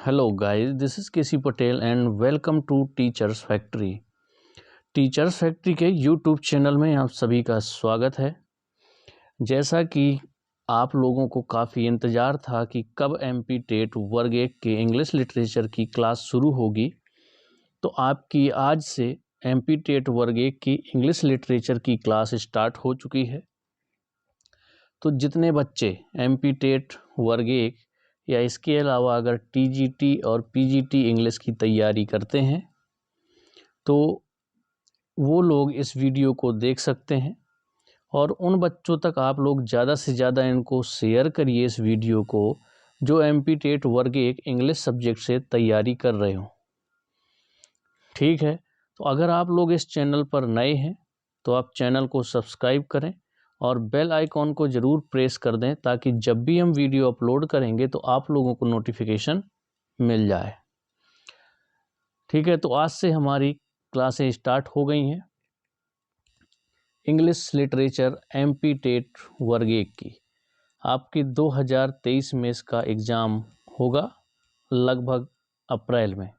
Hello guys, this is K C Patel and welcome to Teachers Factory. Teachers Factory के YouTube channel में आप सभी का स्वागत है। जैसा कि आप लोगों को काफ़ी इंतज़ार था कि कब एमपी टेट वर्ग 1 के इंग्लिश लिटरेचर की क्लास शुरू होगी, तो आपकी आज से एमपी टेट वर्ग 1 की इंग्लिश लिटरेचर की क्लास स्टार्ट हो चुकी है। तो जितने बच्चे एमपी टेट वर्ग 1 या इसके अलावा अगर टीजीटी और पीजीटी इंग्लिश की तैयारी करते हैं तो वो लोग इस वीडियो को देख सकते हैं और उन बच्चों तक आप लोग ज़्यादा से ज़्यादा इनको शेयर करिए इस वीडियो को जो एमपी टेट वर्ग 1 इंग्लिश सब्जेक्ट से तैयारी कर रहे हो। ठीक है, तो अगर आप लोग इस चैनल पर नए हैं तो आप चैनल को सब्सक्राइब करें और बेल आइकॉन को ज़रूर प्रेस कर दें ताकि जब भी हम वीडियो अपलोड करेंगे तो आप लोगों को नोटिफिकेशन मिल जाए। ठीक है, तो आज से हमारी क्लासें स्टार्ट हो गई हैं इंग्लिश लिटरेचर एमपी टेट वर्ग 1 की। आपकी 2023 में इसका एग्ज़ाम होगा लगभग अप्रैल में।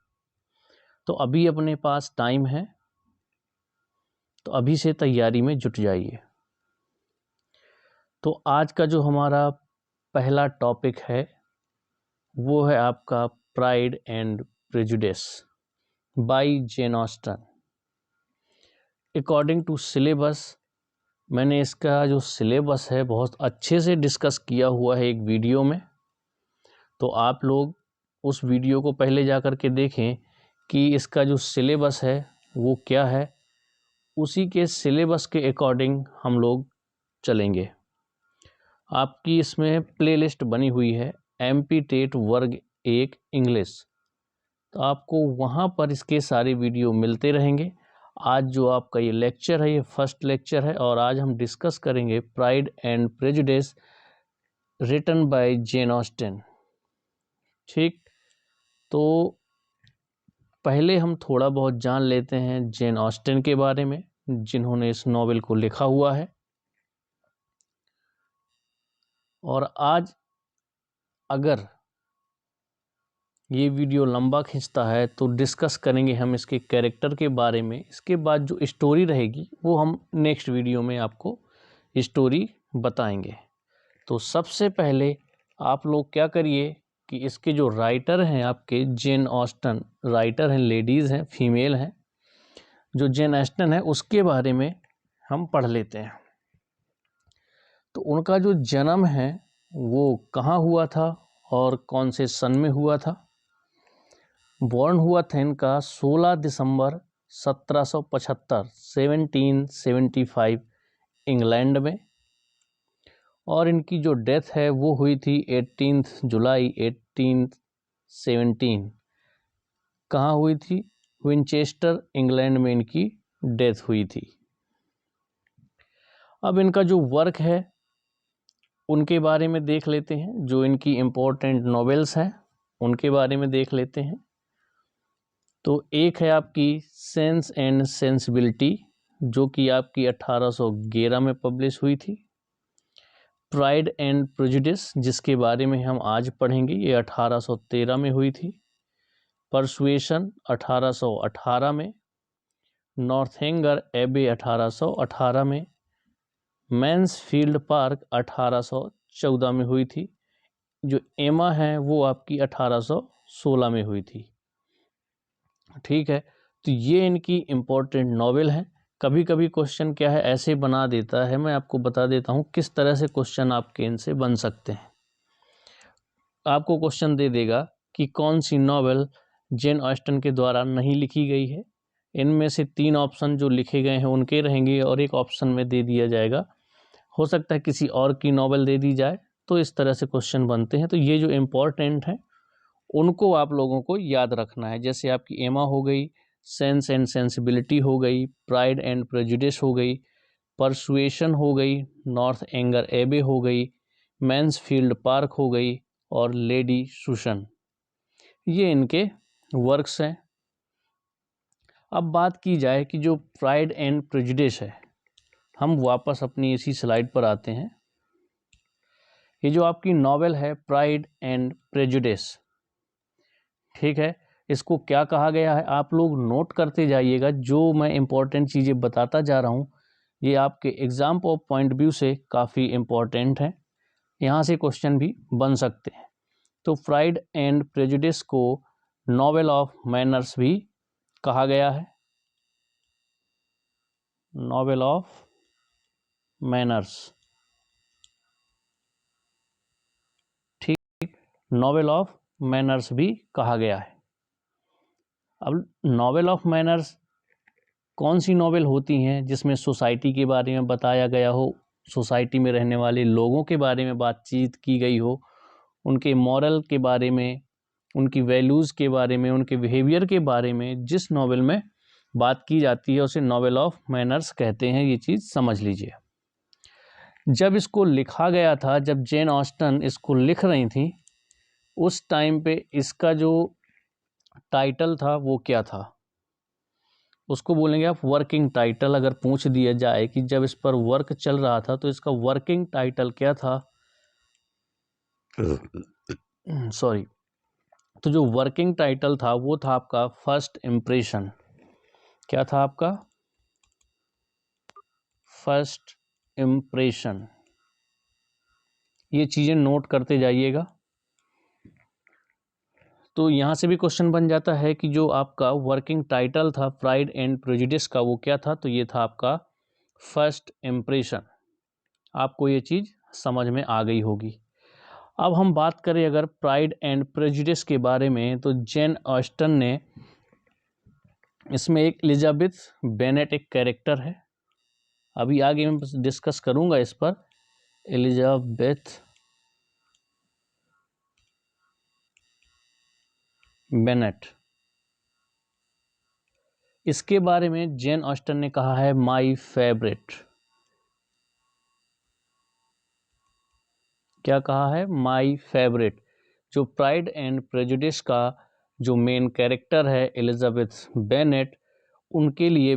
तो अभी अपने पास टाइम है, तो अभी से तैयारी में जुट जाइए। तो आज का जो हमारा पहला टॉपिक है वो है आपका Pride and Prejudice by Jane Austen. According to syllabus मैंने इसका जो सिलेबस है बहुत अच्छे से डिस्कस किया हुआ है एक वीडियो में, तो आप लोग उस वीडियो को पहले जा कर के देखें कि इसका जो सिलेबस है वो क्या है। उसी के सिलेबस के अकॉर्डिंग हम लोग चलेंगे। आपकी इसमें प्लेलिस्ट बनी हुई है एमपी टेट वर्ग 1 इंग्लिश, तो आपको वहाँ पर इसके सारे वीडियो मिलते रहेंगे। आज जो आपका ये लेक्चर है ये फर्स्ट लेक्चर है और आज हम डिस्कस करेंगे Pride and Prejudice written by Jane Austen. ठीक, तो पहले हम थोड़ा बहुत जान लेते हैं जेन ऑस्टन के बारे में जिन्होंने इस नॉवेल को लिखा हुआ है। और आज अगर ये वीडियो लंबा खींचता है तो डिस्कस करेंगे हम इसके कैरेक्टर के बारे में। इसके बाद जो स्टोरी रहेगी वो हम नेक्स्ट वीडियो में आपको स्टोरी बताएंगे। तो सबसे पहले आप लोग क्या करिए कि इसके जो राइटर हैं आपके जेन ऑस्टन, राइटर हैं, लेडीज़ हैं, फीमेल हैं। जो जेन ऑस्टन है उसके बारे में हम पढ़ लेते हैं। तो उनका जो जन्म है वो कहाँ हुआ था और कौन से सन में हुआ था। बॉर्न हुआ था इनका 16 दिसंबर 1775 1775 इंग्लैंड में, और इनकी जो डेथ है वो हुई थी 18 जुलाई 1817। कहाँ हुई थी? विंचेस्टर इंग्लैंड में इनकी डेथ हुई थी। अब इनका जो वर्क है उनके बारे में देख लेते हैं। जो इनकी इम्पोर्टेंट नॉवेल्स हैं उनके बारे में देख लेते हैं। तो एक है आपकी सेंस एंड सेंसिबिलिटी जो कि आपकी 1811 में पब्लिश हुई थी। प्राइड एंड प्रेजुडिस जिसके बारे में हम आज पढ़ेंगे ये 1813 में हुई थी। परसुएशन 1818 में। नॉर्थएंगर एबे 1818 में। मैंसफील्ड पार्क 1814 में हुई थी। जो एमा है वो आपकी 1816 में हुई थी। ठीक है, तो ये इनकी इम्पोर्टेंट नॉवेल है। कभी कभी क्वेश्चन क्या है ऐसे बना देता है, मैं आपको बता देता हूँ किस तरह से क्वेश्चन आपके इनसे बन सकते हैं। आपको क्वेश्चन दे देगा कि कौन सी नॉवेल जेन ऑस्टन के द्वारा नहीं लिखी गई है। इनमें से 3 ऑप्शन जो लिखे गए हैं उनके रहेंगे और एक ऑप्शन में दे दिया जाएगा, हो सकता है किसी और की नॉवेल दे दी जाए। तो इस तरह से क्वेश्चन बनते हैं। तो ये जो इम्पोर्टेंट है उनको आप लोगों को याद रखना है। जैसे आपकी एमा हो गई, सेंस एंड सेंसिबिलिटी हो गई, प्राइड एंड प्रेजुडिस हो गई, परसुएशन हो गई, नॉर्थएंगर एबे हो गई, मैंसफील्ड पार्क हो गई और लेडी सुसन। ये इनके वर्क्स हैं। अब बात की जाए कि जो प्राइड एंड प्रेजुडिस है, हम वापस अपनी इसी स्लाइड पर आते हैं। ये जो आपकी नॉवेल है प्राइड एंड प्रेजुडिस, ठीक है, इसको क्या कहा गया है आप लोग नोट करते जाइएगा। जो मैं इम्पोर्टेंट चीज़ें बताता जा रहा हूँ ये आपके एग्ज़ाम पॉइंट व्यू से काफ़ी इम्पोर्टेंट है, यहाँ से क्वेश्चन भी बन सकते हैं। तो प्राइड एंड प्रेजुडिस को नॉवेल ऑफ मैनर्स भी कहा गया है, नॉवेल ऑफ मैनर्स, ठीक, नॉवेल ऑफ मैनर्स भी कहा गया है। अब नॉवेल ऑफ मैनर्स कौन सी नॉवेल होती हैं जिसमें सोसाइटी के बारे में बताया गया हो, सोसाइटी में रहने वाले लोगों के बारे में बातचीत की गई हो, उनके मॉरल के बारे में, उनकी वैल्यूज़ के बारे में, उनके बिहेवियर के बारे में जिस नॉवेल में बात की जाती है उसे नॉवेल ऑफ मैनर्स कहते हैं। ये चीज़ समझ लीजिए। जब इसको लिखा गया था, जब जेन ऑस्टन इसको लिख रही थी, उस टाइम पे इसका जो टाइटल था वो क्या था, उसको बोलेंगे आप वर्किंग टाइटल। अगर पूछ दिया जाए कि जब इस पर वर्क चल रहा था तो इसका वर्किंग टाइटल क्या था, सॉरी, तो जो वर्किंग टाइटल था वो था आपका फर्स्ट इम्प्रेशन। क्या था आपका? First impression. ये चीज़ें नोट करते जाइएगा। तो यहाँ से भी क्वेश्चन बन जाता है कि जो आपका वर्किंग टाइटल था प्राइड एंड प्रेजुडिस का वो क्या था, तो ये था आपका फर्स्ट इम्प्रेशन। आपको ये चीज़ समझ में आ गई होगी। अब हम बात करें अगर प्राइड एंड प्रेजुडिस के बारे में, तो जेन ऑस्टन ने इसमें एक एलिजाबेथ बेनेट एक कैरेक्टर है, अभी आगे मैं डिस्कस करूंगा इस पर। एलिजाबेथ बेनेट, इसके बारे में जेन ऑस्टन ने कहा है माय फेवरेट। क्या कहा है? My favourite. जो प्राइड एंड प्रेजुडिस का जो मेन कैरेक्टर है एलिजाबेथ बेनेट, उनके लिए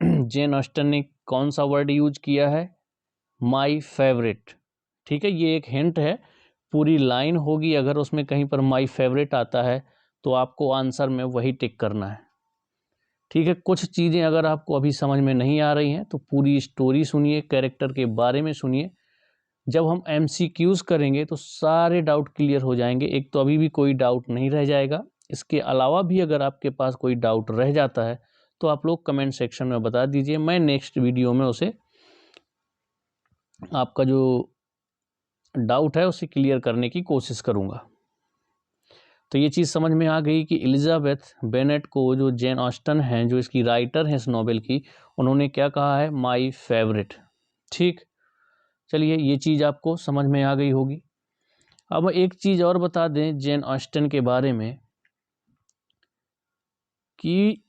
जेन ऑस्टन ने कौन सा वर्ड यूज किया है? My favourite. ठीक है, ये एक हिंट है, पूरी लाइन होगी, अगर उसमें कहीं पर माय फेवरेट आता है तो आपको आंसर में वही टिक करना है। ठीक है, कुछ चीज़ें अगर आपको अभी समझ में नहीं आ रही हैं तो पूरी स्टोरी सुनिए, कैरेक्टर के बारे में सुनिए। जब हम MCQs करेंगे तो सारे डाउट क्लियर हो जाएंगे। एक तो अभी भी कोई डाउट नहीं रह जाएगा, इसके अलावा भी अगर आपके पास कोई डाउट रह जाता है तो आप लोग कमेंट सेक्शन में बता दीजिए, मैं नेक्स्ट वीडियो में उसे, आपका जो डाउट है उसे क्लियर करने की कोशिश करूँगा। तो ये चीज़ समझ में आ गई कि एलिजाबेथ बेनेट को जो जेन ऑस्टन हैं, जो इसकी राइटर हैं इस नॉवेल की, उन्होंने क्या कहा है? My favourite. ठीक, चलिए ये चीज़ आपको समझ में आ गई होगी। अब एक चीज़ और बता दें जेन ऑस्टन के बारे में कि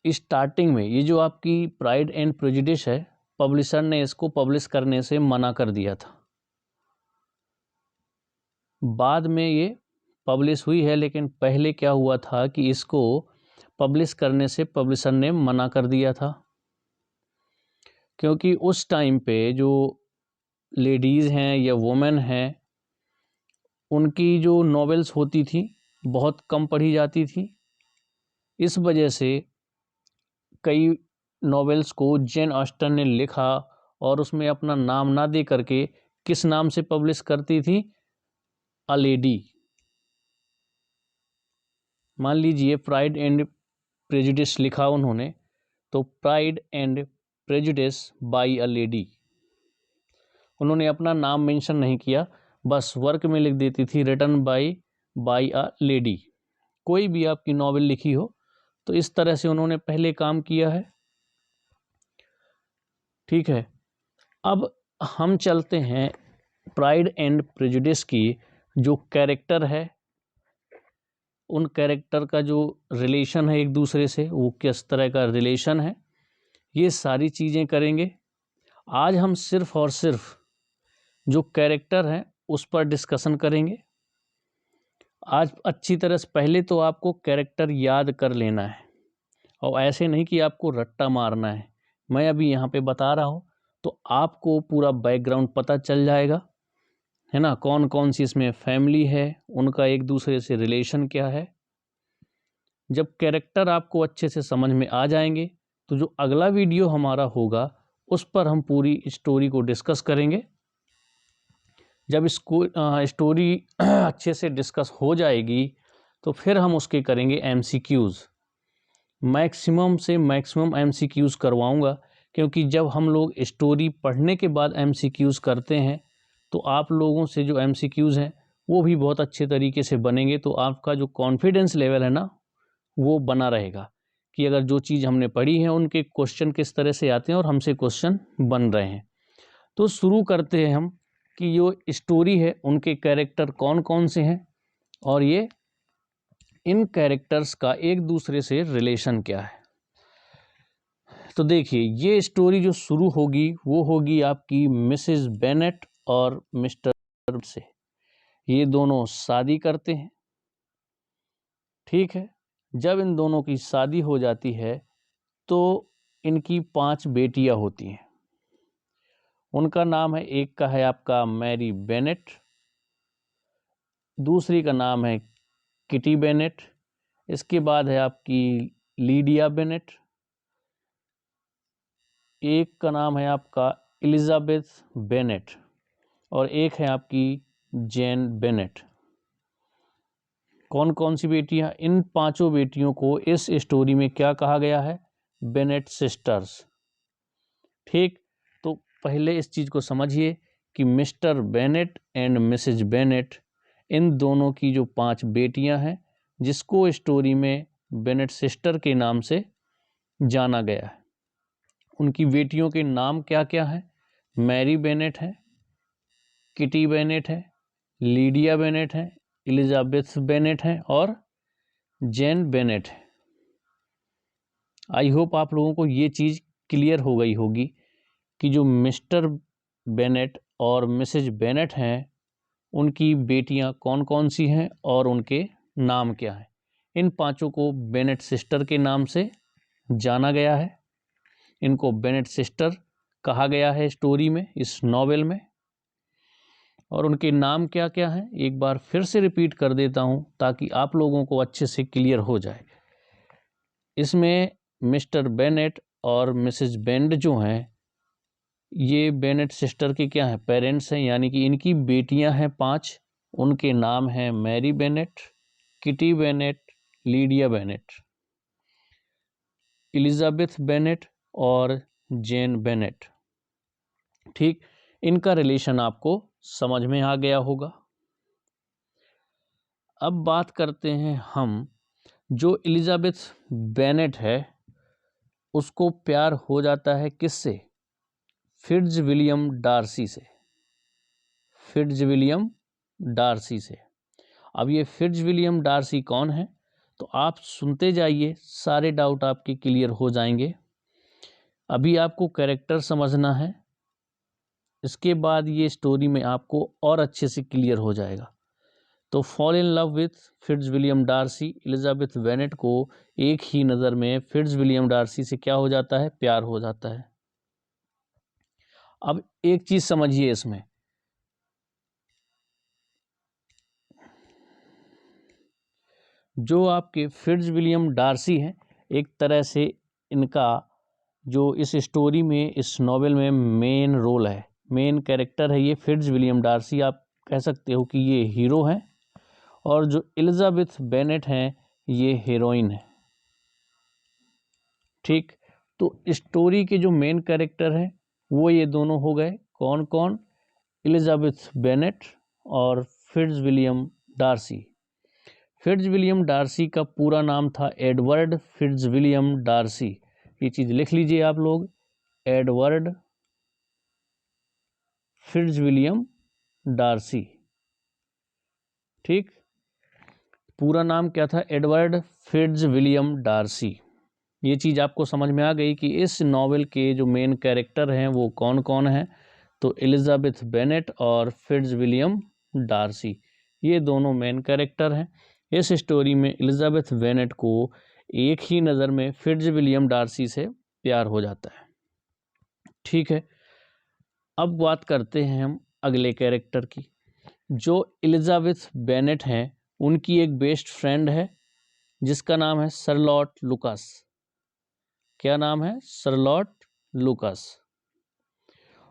स्टार्टिंग में ये जो आपकी प्राइड एंड प्रेजुडिस है, पब्लिशर ने इसको पब्लिश करने से मना कर दिया था। बाद में ये पब्लिश हुई है, लेकिन पहले क्या हुआ था कि इसको पब्लिश करने से पब्लिशर ने मना कर दिया था, क्योंकि उस टाइम पे जो लेडीज़ हैं या वुमेन हैं, उनकी जो नॉवेल्स होती थी बहुत कम पढ़ी जाती थी। इस वजह से कई नॉवेल्स को जेन ऑस्टन ने लिखा और उसमें अपना नाम ना दे करके किस नाम से पब्लिश करती थी? A lady. मान लीजिए प्राइड एंड प्रेजुडिस लिखा उन्होंने, तो Pride and Prejudice by a lady, उन्होंने अपना नाम मेंशन नहीं किया, बस वर्क में लिख देती थी रिटन बाय अ लेडी। कोई भी आपकी नॉवेल लिखी हो तो इस तरह से उन्होंने पहले काम किया है। ठीक है, अब हम चलते हैं प्राइड एंड प्रेजुडिस की जो कैरेक्टर है, उन कैरेक्टर का जो रिलेशन है एक दूसरे से, वो किस तरह का रिलेशन है, ये सारी चीज़ें करेंगे। आज हम सिर्फ और सिर्फ जो कैरेक्टर हैं उस पर डिस्कशन करेंगे। आज अच्छी तरह से पहले तो आपको कैरेक्टर याद कर लेना है, और ऐसे नहीं कि आपको रट्टा मारना है। मैं अभी यहाँ पे बता रहा हूँ तो आपको पूरा बैकग्राउंड पता चल जाएगा, है ना, कौन कौन सी इसमें फैमिली है, उनका एक दूसरे से रिलेशन क्या है। जब कैरेक्टर आपको अच्छे से समझ में आ जाएंगे तो जो अगला वीडियो हमारा होगा उस पर हम पूरी स्टोरी को डिस्कस करेंगे। जब इसको स्टोरी अच्छे से डिस्कस हो जाएगी तो फिर हम उसके करेंगे MCQs। मैक्सिमम से मैक्सिमम MCQs करवाऊंगा, क्योंकि जब हम लोग स्टोरी पढ़ने के बाद MCQs करते हैं तो आप लोगों से जो MCQs हैं वो भी बहुत अच्छे तरीके से बनेंगे। तो आपका जो कॉन्फिडेंस लेवल है ना वो बना रहेगा कि अगर जो चीज़ हमने पढ़ी है उनके क्वेश्चन किस तरह से आते हैं और हमसे क्वेश्चन बन रहे हैं। तो शुरू करते हैं हम कि जो स्टोरी है उनके कैरेक्टर कौन कौन से हैं और ये इन कैरेक्टर्स का एक दूसरे से रिलेशन क्या है। तो देखिए, ये स्टोरी जो शुरू होगी वो होगी आपकी मिसेस बेनेट और मिस्टर से। ये दोनों शादी करते हैं, ठीक है। जब इन दोनों की शादी हो जाती है तो इनकी 5 बेटियां होती हैं। उनका नाम है, एक का है आपका मैरी बेनेट, दूसरी का नाम है किटी बेनेट, इसके बाद है आपकी लीडिया बेनेट, एक का नाम है आपका एलिजाबेथ बेनेट और एक है आपकी जेन बेनेट। कौन कौन सी बेटियां? इन 5 बेटियों को इस स्टोरी में क्या कहा गया है? बेनेट सिस्टर्स, ठीक। तो पहले इस चीज़ को समझिए कि Mr Bennet and Mrs Bennet, इन दोनों की जो 5 बेटियां हैं जिसको स्टोरी में बेनेट सिस्टर के नाम से जाना गया है, उनकी बेटियों के नाम क्या क्या हैं? मैरी बेनेट है, किटी बेनेट है, लीडिया बेनेट है, एलिजाबेथ बेनेट है और जेन बेनेट है। आई होप आप लोगों को ये चीज़ क्लियर हो गई होगी कि जो मिस्टर बेनेट और मिसेज बेनेट हैं उनकी बेटियां कौन कौन सी हैं और उनके नाम क्या हैं। इन 5 को बेनेट सिस्टर के नाम से जाना गया है, इनको बेनेट सिस्टर कहा गया है स्टोरी में, इस नॉवेल में। और उनके नाम क्या क्या हैं एक बार फिर से रिपीट कर देता हूं ताकि आप लोगों को अच्छे से क्लियर हो जाए। इसमें मिस्टर बेनेट और मिसेज बेंड जो हैं ये बेनेट सिस्टर के क्या हैं? पेरेंट्स हैं, यानी कि इनकी बेटियां हैं 5। उनके नाम हैं Mary Bennet, Kitty Bennet, Lydia Bennet, Elizabeth Bennet और जेन बेनेट, ठीक। इनका रिलेशन आपको समझ में आ गया होगा। अब बात करते हैं हम, जो एलिजाबेथ बेनेट है उसको प्यार हो जाता है किससे? फिट्जविलियम डार्सी से, फिट्जविलियम डार्सी से। अब ये फिट्जविलियम डार्सी कौन है? तो आप सुनते जाइए, सारे डाउट आपके क्लियर हो जाएंगे। अभी आपको कैरेक्टर समझना है, इसके बाद ये स्टोरी में आपको और अच्छे से क्लियर हो जाएगा। तो fall in love with Fitzwilliam Darcy, Elizabeth Bennet को एक ही नज़र में फिट्जविलियम डार्सी से क्या हो जाता है? प्यार हो जाता है। अब एक चीज़ समझिए, इसमें जो आपके फिट्जविलियम डार्सी हैं एक तरह से इनका जो इस स्टोरी में, इस नॉवेल में मेन रोल है, मेन कैरेक्टर है ये फिट्जविलियम डार्सी। आप कह सकते हो कि ये हीरो हैं और जो एलिजाबेथ बेनेट हैं ये हीरोइन है, ठीक। तो स्टोरी के जो मेन कैरेक्टर हैं वो ये दोनों हो गए, कौन कौन? एलिजाबेथ बेनेट और फिट्जविलियम डार्सी। फिट्जविलियम डार्सी का पूरा नाम था एडवर्ड फिट्जविलियम डार्सी। ये चीज़ लिख लीजिए आप लोग, एडवर्ड फिट्जविलियम डार्सी, ठीक। पूरा नाम क्या था? Edward Fitzwilliam Darcy. ये चीज़ आपको समझ में आ गई कि इस नॉवेल के जो मेन कैरेक्टर हैं वो कौन कौन हैं। तो एलिजाबेथ बेनेट और फिट्जविलियम डार्सी, ये दोनों मेन कैरेक्टर हैं। इस स्टोरी में एलिजाबेथ बेनेट को एक ही नज़र में फिट्जविलियम डार्सी से प्यार हो जाता है, ठीक है। अब बात करते हैं हम अगले कैरेक्टर की। जो एलिजाबेथ बेनेट हैं उनकी एक बेस्ट फ्रेंड है जिसका नाम है शर्लॉट लुकास। क्या नाम है? शर्लॉट लुकास।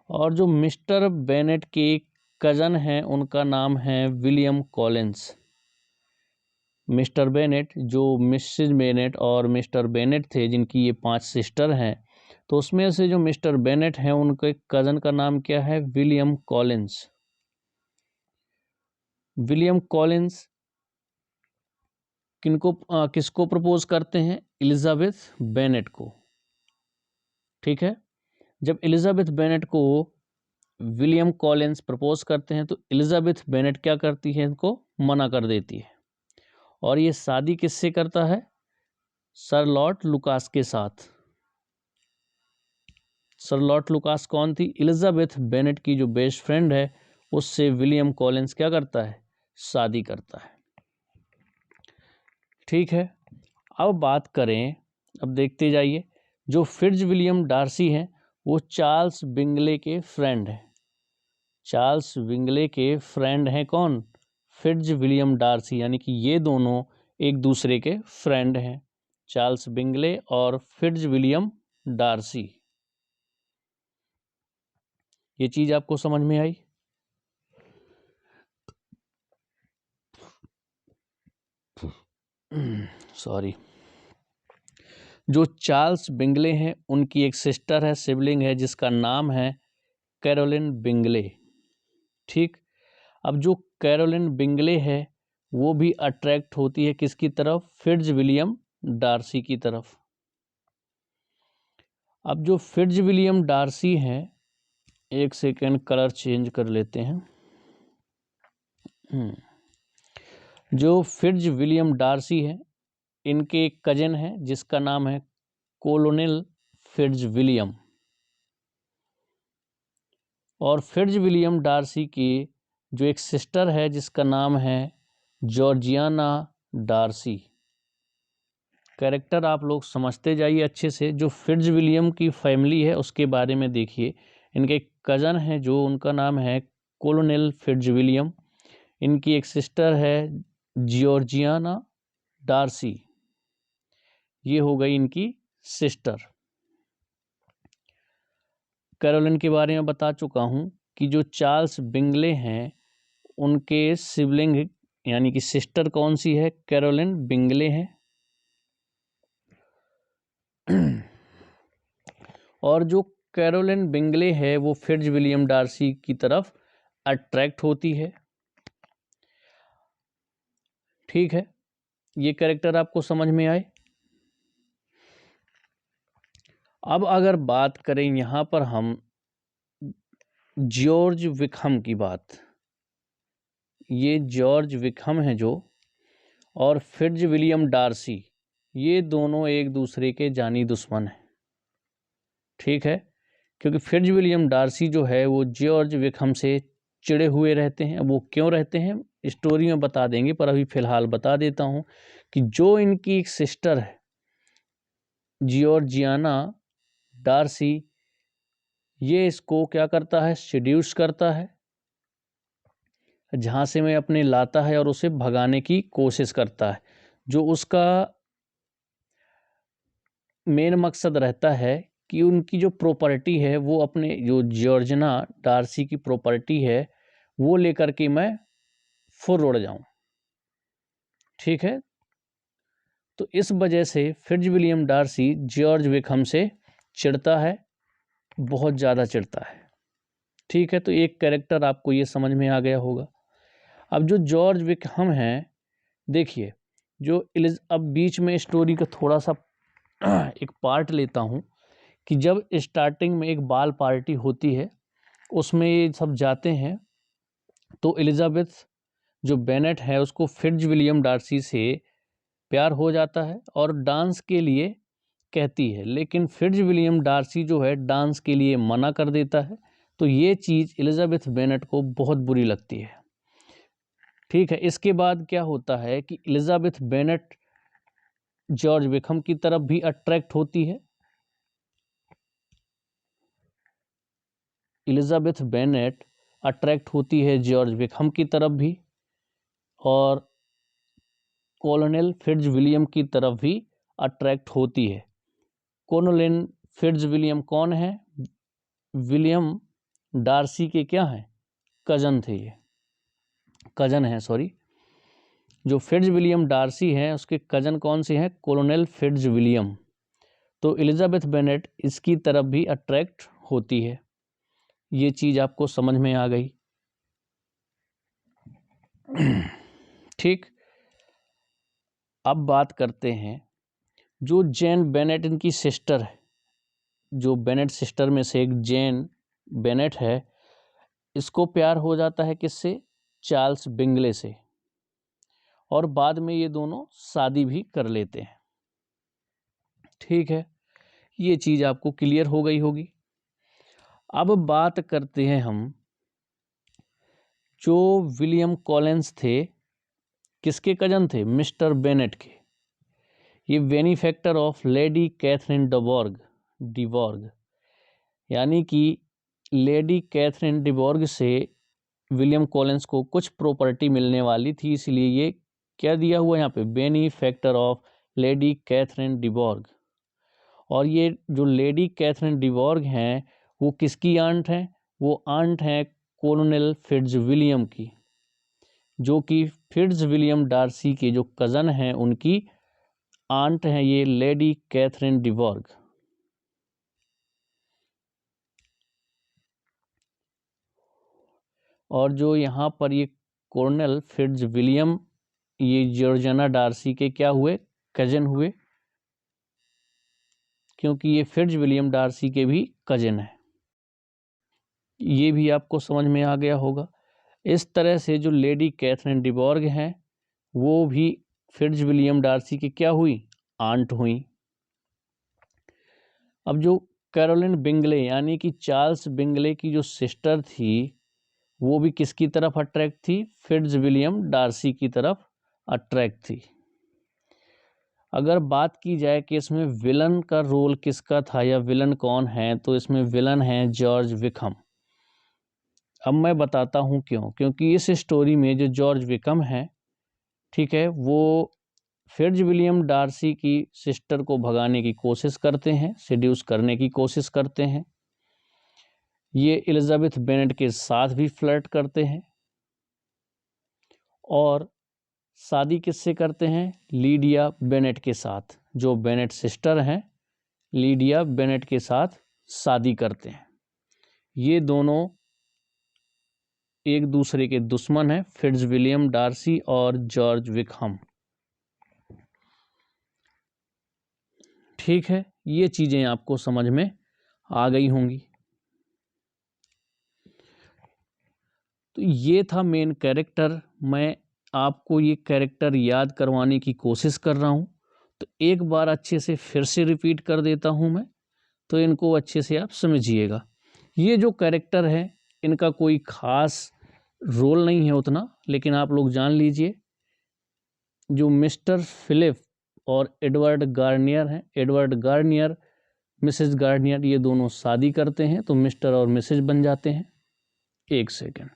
और जो मिस्टर बेनेट के कज़न हैं उनका नाम है विलियम कॉलिंस। मिस्टर बेनेट, जो मिसेज बेनेट और मिस्टर बेनेट थे, जिनकी ये 5 सिस्टर हैं, तो उसमें से जो मिस्टर बेनेट हैं उनके कज़न का नाम क्या है? William Collins. विलियम कॉलिंस किसको प्रपोज करते हैं? एलिजाबेथ बेनेट को। ठीक है, जब एलिजाबेथ बेनेट को विलियम कॉलिंस प्रपोज करते हैं तो एलिजाबेथ बेनेट क्या करती है? इनको मना कर देती है। और ये शादी किससे करता है? शर्लॉट लुकास के साथ। शर्लॉट लुकास कौन थी? एलिजाबेथ बेनेट की जो बेस्ट फ्रेंड है, उससे विलियम कॉलिंस क्या करता है? शादी करता है। ठीक है, अब बात करें, अब देखते जाइए, जो फिट्ज विलियम डार्सी हैं वो चार्ल्स बिंगले के फ्रेंड हैं। चार्ल्स बिंगले के फ्रेंड हैं कौन? फिट्ज विलियम डार्सी, यानी कि ये दोनों एक दूसरे के फ्रेंड हैं, चार्ल्स बिंगले और फिट्ज विलियम डार्सी। ये चीज आपको समझ में आई? सॉरी। जो चार्ल्स बिंगले हैं उनकी एक सिस्टर है, सिबलिंग है, जिसका नाम है कैरोलिन बिंगले। ठीक, अब जो कैरोलिन बिंगले है वो भी अट्रैक्ट होती है किसकी तरफ? फिट्ज विलियम डार्सी की तरफ। अब जो फिट्ज विलियम डार्सी हैं, एक सेकेंड कलर चेंज कर लेते हैं। जो फिट्ज विलियम डार्सी है, इनके एक कजन है जिसका नाम है कोलोनेल फिट्ज विलियम। और फिट्ज विलियम डार्सी की जो एक सिस्टर है जिसका नाम है जॉर्जियाना डार्सी। कैरेक्टर आप लोग समझते जाइए अच्छे से। जो फिट्ज विलियम की फैमिली है उसके बारे में देखिए। इनके कज़न हैं जो, उनका नाम है कोलोनेल फिट्ज विलियम। इनकी एक सिस्टर है जॉर्जियाना डार्सी, ये हो गई इनकी सिस्टर। कैरोलिन के बारे में बता चुका हूँ कि जो चार्ल्स बिंगले हैं उनके सिबलिंग यानी कि सिस्टर कौन सी है? कैरोलिन बिंगले हैं। और जो कैरोलिन बिंगले है वो फिट्ज विलियम डार्सी की तरफ अट्रैक्ट होती है। ठीक है, ये कैरेक्टर आपको समझ में आए? अब अगर बात करें यहाँ पर हम जॉर्ज विकहम की बात, ये जॉर्ज विकहम है जो, और फिट्ज विलियम डार्सी, ये दोनों एक दूसरे के जानी दुश्मन हैं। ठीक है, क्योंकि फिट्ज विलियम डार्सी जो है वो जॉर्ज विकहम से चिड़े हुए रहते हैं। वो क्यों रहते हैं स्टोरी में बता देंगे, पर अभी फ़िलहाल बता देता हूँ कि जो इनकी एक सिस्टर है जॉर्जियाना डार्सी, ये इसको क्या करता है? सेड्यूस करता है, झांसे में अपने लाता है और उसे भगाने की कोशिश करता है। जो उसका मेन मकसद रहता है कि उनकी जो प्रॉपर्टी है वो अपने, जो जॉर्जना डार्सी की प्रॉपर्टी है वो लेकर के मैं फुर उड़ जाऊं। ठीक है, तो इस वजह से Fitzwilliam Darcy George Wickham से चिढ़ता है, बहुत ज़्यादा चिढ़ता है। ठीक है, तो एक कैरेक्टर आपको ये समझ में आ गया होगा। अब जो जॉर्ज विकहम हैं, देखिए, जो अब बीच में स्टोरी का थोड़ा सा एक पार्ट लेता हूँ कि जब स्टार्टिंग में एक बाल पार्टी होती है उसमें ये सब जाते हैं, तो एलिजाबेथ जो बेनेट है उसको फिट्ज विलियम डार्सी से प्यार हो जाता है और डांस के लिए कहती है, लेकिन फिट्ज विलियम डार्सी जो है डांस के लिए मना कर देता है। तो ये चीज़ एलिजाबेथ बेनेट को बहुत बुरी लगती है। ठीक है, इसके बाद क्या होता है कि एलिजाबेथ बेनेट जॉर्ज विकहम की तरफ भी अट्रैक्ट होती है। एलिजाबेथ बेनेट अट्रैक्ट होती है जॉर्ज विकहम की तरफ भी, और कॉलोनेल फिट्जविलियम की तरफ भी अट्रैक्ट होती है। कॉलोनेल फिट्जविलियम कौन है? विलियम डार्सी के क्या हैं? कजन थे, ये कजन हैं, सॉरी। जो फिट्जविलियम डार्सी हैं उसके कजन कौन से हैं? कॉलोनेल फिट्जविलियम। तो एलिजाबेथ बेनेट इसकी तरफ भी अट्रैक्ट होती है। ये चीज़ आपको समझ में आ गई। ठीक, अब बात करते हैं जो जेन बेनेट इनकी सिस्टर है, जो बेनेट सिस्टर में से एक जेन बेनेट है, इसको प्यार हो जाता है किससे? चार्ल्स बिंगले से, और बाद में ये दोनों शादी भी कर लेते हैं। ठीक है, ये चीज़ आपको क्लियर हो गई होगी। अब बात करते हैं हम जो विलियम कॉलिंस थे, किसके कजन थे? मिस्टर बेनेट के। ये बेनिफैक्टर ऑफ लेडी कैथरीन डिबॉर्ग, यानी कि लेडी कैथरीन डिबॉर्ग से विलियम कॉलिंस को कुछ प्रॉपर्टी मिलने वाली थी, इसलिए ये क्या दिया हुआ यहाँ पे? Benefactor of Lady Catherine de Bourgh. और ये जो लेडी कैथरीन डिबॉर्ग हैं वो किसकी आंट हैं? वो आंट हैं कॉलोनेल फिट्जविलियम की, जो कि फिट्जविलियम डार्सी के जो कज़न हैं उनकी आंट हैं ये लेडी कैथरीन डिबॉर्ग। और जो यहाँ पर ये कॉलोनेल फिट्जविलियम, ये जॉर्जियाना डार्सी के क्या हुए? कजन हुए, क्योंकि ये फिट्जविलियम डार्सी के भी कजन है। ये भी आपको समझ में आ गया होगा। इस तरह से जो लेडी कैथरीन डिबॉर्ग हैं वो भी फिट्जविलियम डार्सी की क्या हुई? आंट हुई। अब जो कैरोलिन बिंगले यानी कि चार्ल्स बिंगले की जो सिस्टर थी वो भी किसकी तरफ अट्रैक्ट थी? फिट्जविलियम डार्सी की तरफ अट्रैक्ट थी। अगर बात की जाए कि इसमें विलन का रोल किसका था या विलन कौन है, तो इसमें विलन है जॉर्ज विकहम। अब मैं बताता हूँ क्यों। क्योंकि इस स्टोरी में जो जॉर्ज विकहम है, ठीक है, वो फिट्जविलियम डार्सी की सिस्टर को भगाने की कोशिश करते हैं, सेड्यूस करने की कोशिश करते हैं। ये एलिजाबेथ बेनेट के साथ भी फ्लर्ट करते हैं और शादी किससे करते हैं? लीडिया बेनेट के साथ। जो बेनेट सिस्टर हैं लीडिया बेनेट के साथ शादी करते हैं। ये दोनों एक दूसरे के दुश्मन हैं, फिट्जविलियम डार्सी और जॉर्ज विकहम। ठीक है, ये चीज़ें आपको समझ में आ गई होंगी। तो ये था मेन कैरेक्टर। मैं आपको ये कैरेक्टर याद करवाने की कोशिश कर रहा हूँ, तो एक बार अच्छे से फिर से रिपीट कर देता हूँ मैं, तो इनको अच्छे से आप समझिएगा। ये जो कैरेक्टर है इनका कोई ख़ास रोल नहीं है उतना, लेकिन आप लोग जान लीजिए जो मिस्टर फिलिप और एडवर्ड गार्नियर हैं, एडवर्ड गार्नियर मिसेस गार्नियर, ये दोनों शादी करते हैं तो मिस्टर और मिसेस बन जाते हैं। एक सेकेंड,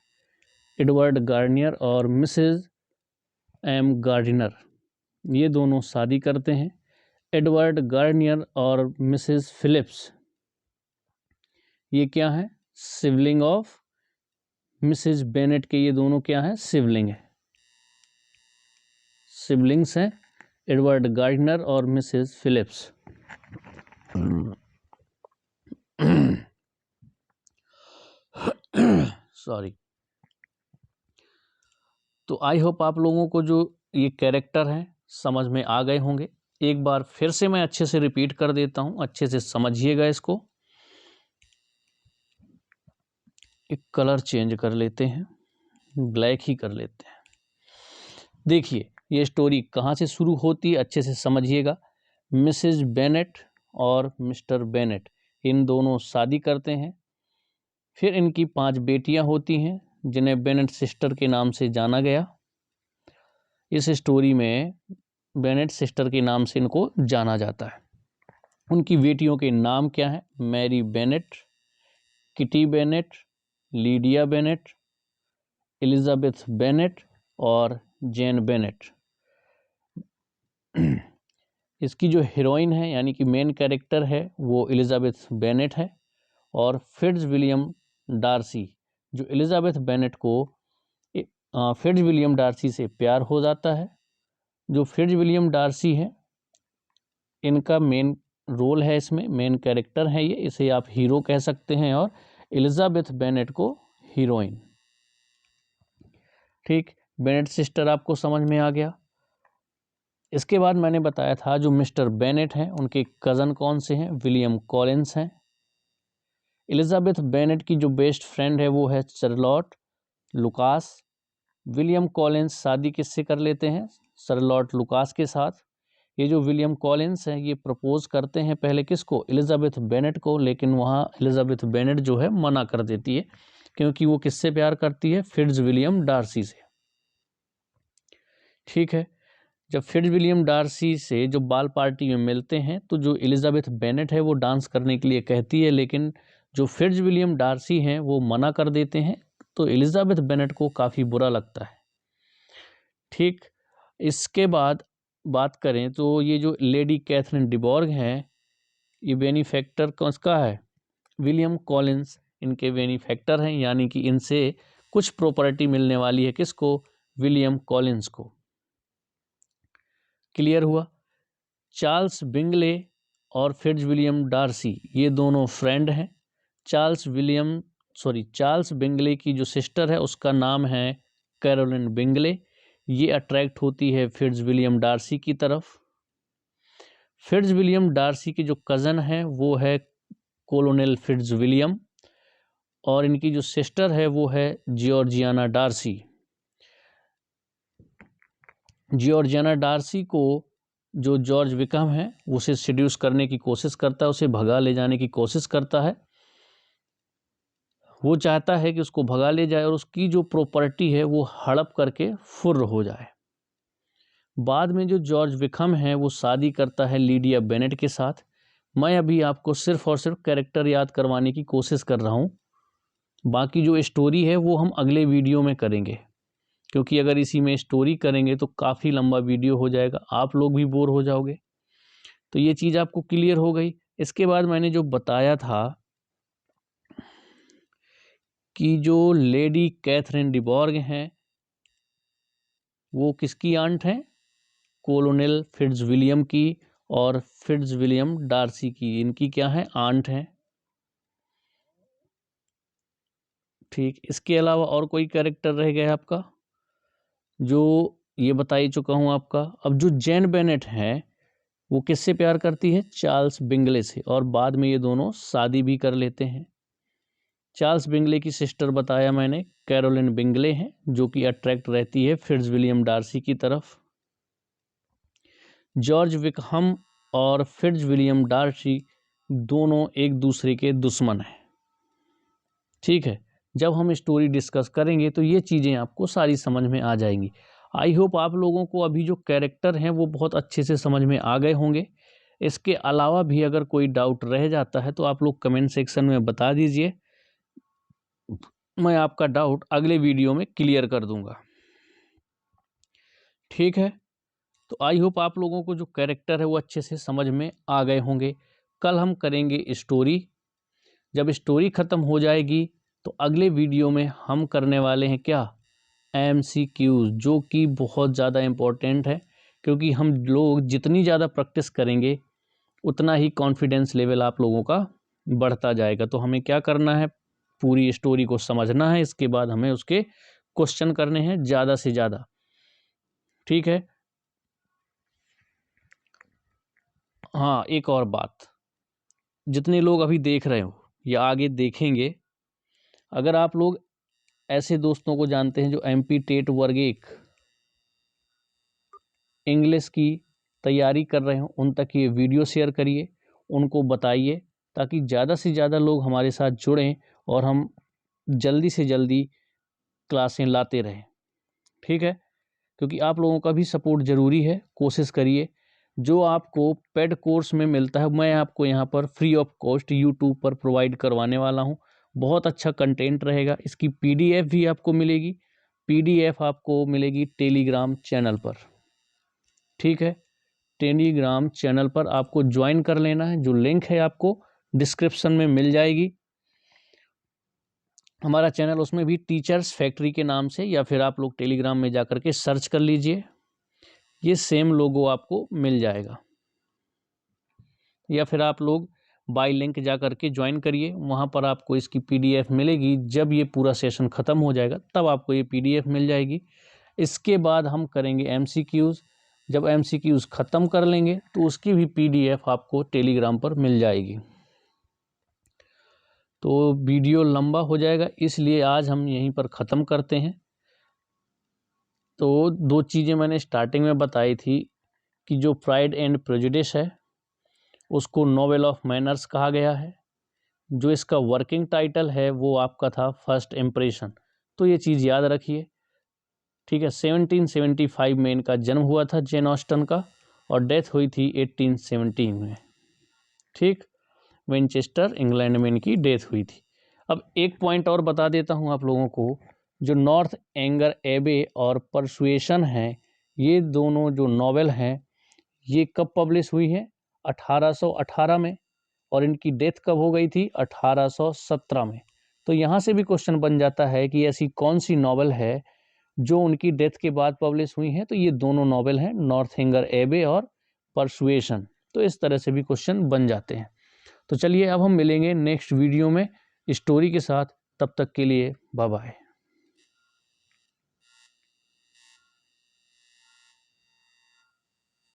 एडवर्ड गार्नियर और मिसेस एम गार्डिनर, ये दोनों शादी करते हैं। एडवर्ड गार्नियर और मिसेस फिलिप्स, ये क्या है? सिबलिंग ऑफ मिसेस बेनेट के, ये दोनों क्या है? सिबलिंग है, सिबलिंग्स हैं एडवर्ड गार्डिनर और मिसेस फिलिप्स। सॉरी। तो आई होप आप लोगों को जो ये कैरेक्टर हैं समझ में आ गए होंगे। एक बार फिर से मैं अच्छे से रिपीट कर देता हूं, अच्छे से समझिएगा इसको। एक कलर चेंज कर लेते हैं, ब्लैक ही कर लेते हैं। देखिए ये स्टोरी कहाँ से शुरू होती है, अच्छे से समझिएगा। मिसेस बेनेट और मिस्टर बेनेट इन दोनों शादी करते हैं। फिर इनकी 5 बेटियां होती हैं जिन्हें बेनेट सिस्टर के नाम से जाना गया। इस स्टोरी में बेनेट सिस्टर के नाम से इनको जाना जाता है। उनकी बेटियों के नाम क्या हैं? Mary Bennet, Kitty Bennet, Lydia Bennet, Elizabeth Bennet और जेन बेनेट। इसकी जो हीरोइन है यानी कि मेन कैरेक्टर है वो एलिजाबेथ बेनेट है, और फिट्ज विलियम डार्सी, जो एलिजाबेथ बेनेट को फिट्ज विलियम डार्सी से प्यार हो जाता है। जो फिट्ज विलियम डार्सी है इनका मेन रोल है, इसमें मेन कैरेक्टर है ये, इसे आप हीरो कह सकते हैं, और एलिजाबेथ बेनेट को हीरोइन। ठीक, बेनेट सिस्टर आपको समझ में आ गया। इसके बाद मैंने बताया था जो मिस्टर बेनेट हैं उनके कज़न कौन से हैं, विलियम कॉलिंस हैं। एलिजाबेथ बेनेट की जो बेस्ट फ्रेंड है वो है चार्लोट लुकास। विलियम कॉलिंस शादी किससे कर लेते हैं, चार्लोट लुकास के साथ। ये जो विलियम कॉलिंस हैं ये प्रपोज करते हैं पहले किसको, एलिजाबेथ बेनेट को, लेकिन वहाँ एलिजाबेथ बेनेट जो है मना कर देती है, क्योंकि वो किससे प्यार करती है, फिट्ज विलियम डार्सी से। ठीक है, जब फिट्ज विलियम डार्सी से जो बाल पार्टी में मिलते हैं तो जो एलिजाबेथ बेनेट है वो डांस करने के लिए कहती है, लेकिन जो फिट्ज विलियम डार्सी हैं वो मना कर देते हैं, तो एलिजाबेथ बेनेट को काफ़ी बुरा लगता है। ठीक, इसके बाद बात करें तो ये जो लेडी कैथरीन डिबॉर्ग हैं ये बेनिफैक्टर किसका है, विलियम कॉलिंस इनके बेनिफैक्टर हैं, यानी कि इनसे कुछ प्रॉपर्टी मिलने वाली है किसको, विलियम कॉलिंस को। क्लियर हुआ। चार्ल्स बिंगले और फिट्ज विलियम डार्सी ये दोनों फ्रेंड हैं। चार्ल्स बिंगले की जो सिस्टर है उसका नाम है कैरोलिन बिंगले, ये अट्रैक्ट होती है फिट्ज विलियम डार्सी की तरफ। फिट्ज विलियम डार्सी की जो कज़न है वो है कोलोनेल फिट्ज विलियम, और इनकी जो सिस्टर है वो है जॉर्जियाना डार्सी। जॉर्जियाना डार्सी को जो जॉर्ज विकहम है उसे सेड्यूस करने की कोशिश करता है, उसे भगा ले जाने की कोशिश करता है। वो चाहता है कि उसको भगा ले जाए और उसकी जो प्रॉपर्टी है वो हड़प करके फुर्र हो जाए। बाद में जो जॉर्ज विकहम है वो शादी करता है लीडिया बेनेट के साथ। मैं अभी आपको सिर्फ और सिर्फ कैरेक्टर याद करवाने की कोशिश कर रहा हूँ, बाकी जो स्टोरी है वो हम अगले वीडियो में करेंगे, क्योंकि अगर इसी में स्टोरी करेंगे तो काफ़ी लंबा वीडियो हो जाएगा, आप लोग भी बोर हो जाओगे। तो ये चीज़ आपको क्लियर हो गई। इसके बाद मैंने जो बताया था कि जो लेडी कैथरीन डिबॉर्ग हैं वो किसकी आंट हैं, कोलोनेल फिट्ज विलियम की और फिट्ज विलियम डार्सी की, इनकी क्या है, आंट हैं। ठीक, इसके अलावा और कोई कैरेक्टर रह गया आपका, जो ये बता ही चुका हूँ आपका। अब जो जैन बेनेट है वो किससे प्यार करती है, चार्ल्स बिंगले से, और बाद में ये दोनों शादी भी कर लेते हैं। चार्ल्स बिंगले की सिस्टर बताया मैंने कैरोलिन बिंगले हैं, जो कि अट्रैक्ट रहती है फिट्ज विलियम डार्सी की तरफ। जॉर्ज विकहम और फिट्ज विलियम डार्सी दोनों एक दूसरे के दुश्मन हैं। ठीक है, जब हम स्टोरी डिस्कस करेंगे तो ये चीज़ें आपको सारी समझ में आ जाएंगी। आई होप आप लोगों को अभी जो कैरेक्टर हैं वो बहुत अच्छे से समझ में आ गए होंगे। इसके अलावा भी अगर कोई डाउट रह जाता है तो आप लोग कमेंट सेक्शन में बता दीजिए, मैं आपका डाउट अगले वीडियो में क्लियर कर दूंगा। ठीक है, तो आई होप आप लोगों को जो कैरेक्टर है वो अच्छे से समझ में आ गए होंगे। कल हम करेंगे स्टोरी। जब स्टोरी ख़त्म हो जाएगी तो अगले वीडियो में हम करने वाले हैं क्या, MCQs, जो कि बहुत ज़्यादा इम्पोर्टेंट है, क्योंकि हम लोग जितनी ज़्यादा प्रैक्टिस करेंगे उतना ही कॉन्फिडेंस लेवल आप लोगों का बढ़ता जाएगा। तो हमें क्या करना है, पूरी स्टोरी को समझना है, इसके बाद हमें उसके क्वेश्चन करने हैं ज़्यादा से ज़्यादा। ठीक है, हाँ एक और बात, जितने लोग अभी देख रहे हो या आगे देखेंगे, अगर आप लोग ऐसे दोस्तों को जानते हैं जो MP टेट वर्ग 1 इंग्लिश की तैयारी कर रहे हो, उन तक ये वीडियो शेयर करिए, उनको बताइए, ताकि ज़्यादा से ज़्यादा लोग हमारे साथ जुड़ें और हम जल्दी से जल्दी क्लासें लाते रहें। ठीक है, क्योंकि आप लोगों का भी सपोर्ट ज़रूरी है। कोशिश करिए, जो आपको पेड कोर्स में मिलता है मैं आपको यहाँ पर फ्री ऑफ कॉस्ट यूट्यूब पर प्रोवाइड करवाने वाला हूँ। बहुत अच्छा कंटेंट रहेगा, इसकी PDF भी आपको मिलेगी, PDF आपको मिलेगी टेलीग्राम चैनल पर। ठीक है, टेलीग्राम चैनल पर आपको ज्वाइन कर लेना है। जो लिंक है आपको डिस्क्रिप्शन में मिल जाएगी। हमारा चैनल, उसमें भी टीचर्स फैक्ट्री के नाम से, या फिर आप लोग टेलीग्राम में जाकर के सर्च कर लीजिए, ये सेम लोगो आपको मिल जाएगा। या फिर आप लोग बाय लिंक जा कर के ज्वाइन करिए, वहाँ पर आपको इसकी PDF मिलेगी। जब ये पूरा सेशन ख़त्म हो जाएगा तब आपको ये PDF मिल जाएगी। इसके बाद हम करेंगे MCQs। जब MCQs ख़त्म कर लेंगे तो उसकी भी PDF आपको टेलीग्राम पर मिल जाएगी। तो वीडियो लंबा हो जाएगा, इसलिए आज हम यहीं पर ख़त्म करते हैं। तो 2 चीज़ें मैंने स्टार्टिंग में बताई थी कि जो प्राइड एंड प्रेजुडिस है उसको नॉवेल ऑफ मैनर्स कहा गया है। जो इसका वर्किंग टाइटल है वो आपका था फर्स्ट इम्प्रेशन। तो ये चीज़ याद रखिए, ठीक है। 1775 में इनका जन्म हुआ था, जेन ऑस्टन का, और डेथ हुई थी 1817 में, ठीक। विनचेस्टर इंग्लैंड में इनकी डेथ हुई थी। अब एक पॉइंट और बता देता हूँ आप लोगों को, जो नॉर्थएंगर एबे और परसुएशन है, ये दोनों जो नॉवेल हैं ये कब पब्लिश हुई है? 1818 में, और इनकी डेथ कब हो गई थी? 1817 में। तो यहाँ से भी क्वेश्चन बन जाता है कि ऐसी कौन सी नॉवेल है जो उनकी डेथ के बाद पब्लिश हुई हैं। तो ये दोनों नॉवेल हैं, नॉर्थएंगर एबे और परसुएशन। तो इस तरह से भी क्वेश्चन बन जाते हैं। तो चलिए अब हम मिलेंगे नेक्स्ट वीडियो में स्टोरी के साथ। तब तक के लिए बाय बाय।